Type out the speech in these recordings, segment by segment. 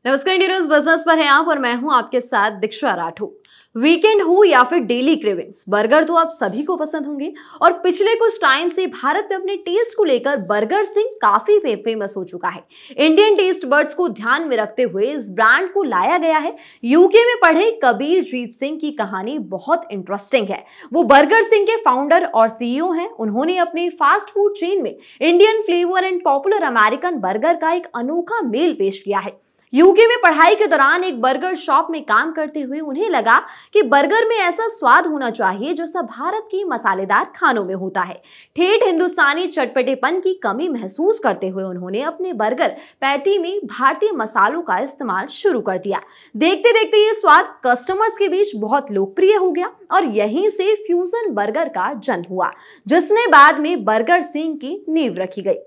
नमस्कार, India news business पर है आप और मैं हूं आपके साथ दीक्षा राठौर। वीकेंड हो या फिर डेली क्रेविंग्स, बर्गर तो आप सभी को पसंद होंगे और पिछले कुछ टाइम से भारत में अपने टेस्ट को लेकर बर्गर सिंह काफी फेमस हो चुका है। इंडियन टेस्ट बर्ड्स को ध्यान में रखते हुए इस ब्रांड को लाया गया है। यूके में पढ़े कबीर जीत सिंह की कहानी बहुत इंटरेस्टिंग है। वो बर्गर सिंह के फाउंडर और सीईओ हैं। उन्होंने अपने फास्ट फूड चेन में Indian flavour and popular American burger का एक अनोखा मेल पेश किया है। यूके में पढ़ाई के दौरान एक बर्गर शॉप में काम करते हुए उन्हें लगा कि बर्गर में ऐसा स्वाद होना चाहिए जैसा भारत की मसालेदार खानों में होता है। ठेठ हिंदुस्तानी चटपटेपन की कमी महसूस करते हुए उन्होंने अपने बर्गर पैटी में भारतीय मसालों का इस्तेमाल शुरू कर दिया। देखते देखते ये स्वाद कस्टमर्स के बीच बहुत लोकप्रिय हो गया और यहीं से फ्यूजन बर्गर का जन्म हुआ, जिसने बाद में बर्गर सिंह की नींव रखी गई।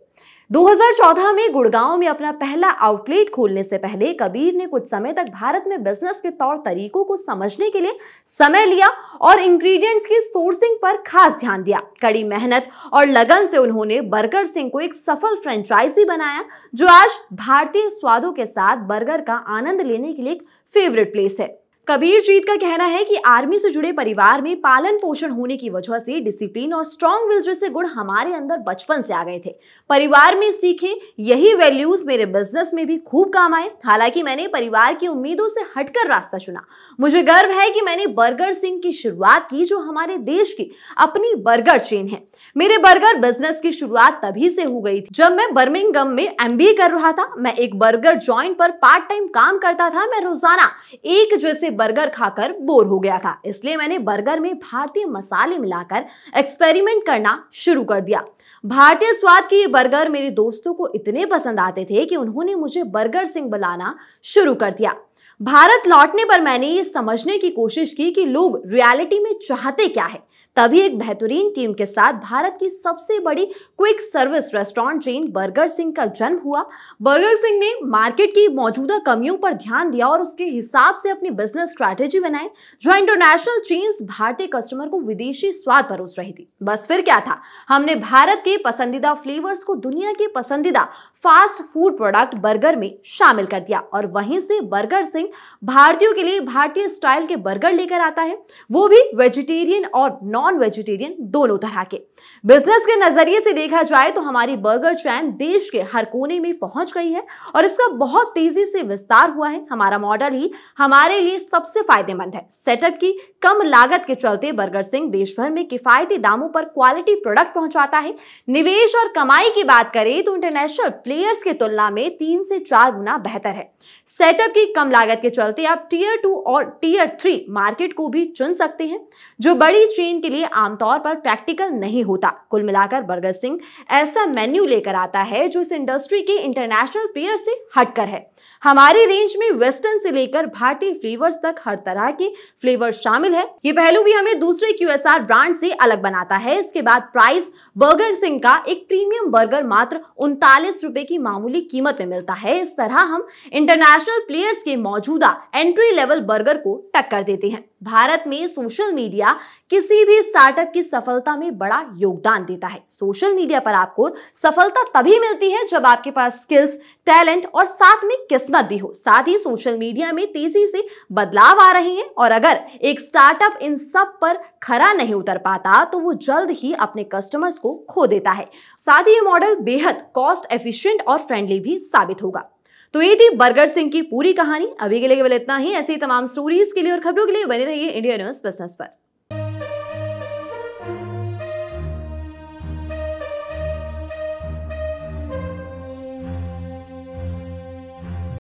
2014 में गुड़गांव में अपना पहला आउटलेट खोलने से पहले कबीर ने कुछ समय तक भारत में बिजनेस के तौर तरीकों को समझने के लिए समय लिया और इंग्रेडिएंट्स की सोर्सिंग पर खास ध्यान दिया। कड़ी मेहनत और लगन से उन्होंने बर्गर सिंह को एक सफल फ्रेंचाइजी बनाया, जो आज भारतीय स्वादों के साथ बर्गर का आनंद लेने के लिए एक फेवरेट प्लेस है। कबीर जीत का कहना है कि आर्मी से जुड़े परिवार में पालन पोषण होने की वजह से डिसिप्लिन और स्ट्रॉन्ग विल जैसे गुण हमारे अंदर बचपन से आ गए थे। परिवार में सीखे यही वैल्यूज मेरे बिजनेस में भी खूब काम आए। हालांकि मैंने परिवार की उम्मीदों से हटकर रास्ता चुना। मुझे गर्व है कि मैंने बर्गर सिंह की शुरुआत की, जो हमारे देश की अपनी बर्गर चेन है। मेरे बर्गर बिजनेस की शुरुआत तभी से हो गई थी जब मैं बर्मिंघम में MBA कर रहा था। मैं एक बर्गर जॉइंट पर पार्ट टाइम काम करता था। मैं रोजाना एक जैसे बर्गर खाकर बोर हो गया था, इसलिए मैंने बर्गर में भारतीय मसाले मिलाकर एक्सपेरिमेंट करना शुरू कर दिया। भारतीय स्वाद के ये बर्गर मेरे दोस्तों को इतने पसंद आते थे कि उन्होंने मुझे बर्गर सिंह बुलाना शुरू कर दिया। भारत लौटने पर मैंने ये समझने की कोशिश की कि लोग रियलिटी में चाहते क्या है। तभी एक बेहतरीन टीम के साथ भारत की सबसे बड़ी quick service restaurant chain burger Singh का जन्म हुआ। बर्गर सिंह ने मार्केट की मौजूदा कमियों पर ध्यान दिया और उसके हिसाब से अपनी बिजनेस स्ट्रैटेजी बनाई, जो इंटरनेशनल चेन्स भारतीय कस्टमर को विदेशी स्वाद परोस रही थी। बस फिर क्या था, हमने भारत के पसंदीदा फ्लेवर्स को दुनिया के पसंदीदा फास्ट फूड प्रोडक्ट बर्गर में शामिल कर दिया और वहीं से बर्गर सिंह भारतीयों के लिए भारतीय स्टाइल के बर्गर लेकर आता है, वो भी वेजिटेरियन और नॉन वेजिटेरियन दोनों तरह के। बिजनेस के नजरिए से देखा जाए तो हमारी बर्गर चेन देश के हर कोने में पहुंच गई है और इसका बहुत तेजी से विस्तार हुआ है। हमारा मॉडल ही हमारे लिए सबसे फायदेमंद है। सेटअप की कम लागत के चलते बर्गर सिंह देश भर में किफायती दामों पर क्वालिटी प्रोडक्ट पहुंचाता है। निवेश और कमाई की बात करें तो इंटरनेशनल प्लेयर्स की तुलना में 3 से 4 गुना बेहतर है। सेटअप की कम लागत के चलते आप टियर 2 और टियर 3 मार्केट को भी चुन सकते हैं, जो बड़ी चेन के लिए आमतौर पर प्रैक्टिकल नहीं होता। कुल मिलाकर बर्गर सिंह ऐसा मेन्यू लेकर आता है जो इस इंडस्ट्री के इंटरनेशनल प्लेयर से हटकर है। हमारी रेंज में वेस्टर्न से लेकर भारतीय फ्लेवर्स तक हर तरह के फ्लेवर शामिल है। ये पहलू भी हमें दूसरे QSR ब्रांड से अलग बनाता है। इसके बाद प्राइस, बर्गर सिंह का एक प्रीमियम बर्गर मात्र 39 रुपए की मामूली कीमत में मिलता है। इस तरह हम इंटरनेशनल प्लेयर्स के मौजूदा एंट्री लेवल बर्गर को टक्कर देते हैं। भारत में सोशल मीडिया किसी भी स्टार्टअप की सफलता में बड़ा योगदान देता है। सोशल मीडिया पर आपको सफलता तभी मिलती है जब आपके पास स्किल्स, टैलेंट और साथ में किस्मत भी हो। साथ ही सोशल मीडिया में तेजी से बदलाव आ रहे हैं और अगर एक स्टार्टअप इन सब पर खरा नहीं उतर पाता तो वो जल्द ही अपने कस्टमर्स को खो देता है। साथ ही ये मॉडल बेहद कॉस्ट एफिशिएंट और फ्रेंडली भी साबित होगा। तो ये थी बर्गर सिंह की पूरी कहानी। अभी के लिए केवल इतना ही। ऐसी तमाम स्टोरीज के लिए और खबरों के लिए बने रहिए इंडिया न्यूज बिजनेस पर।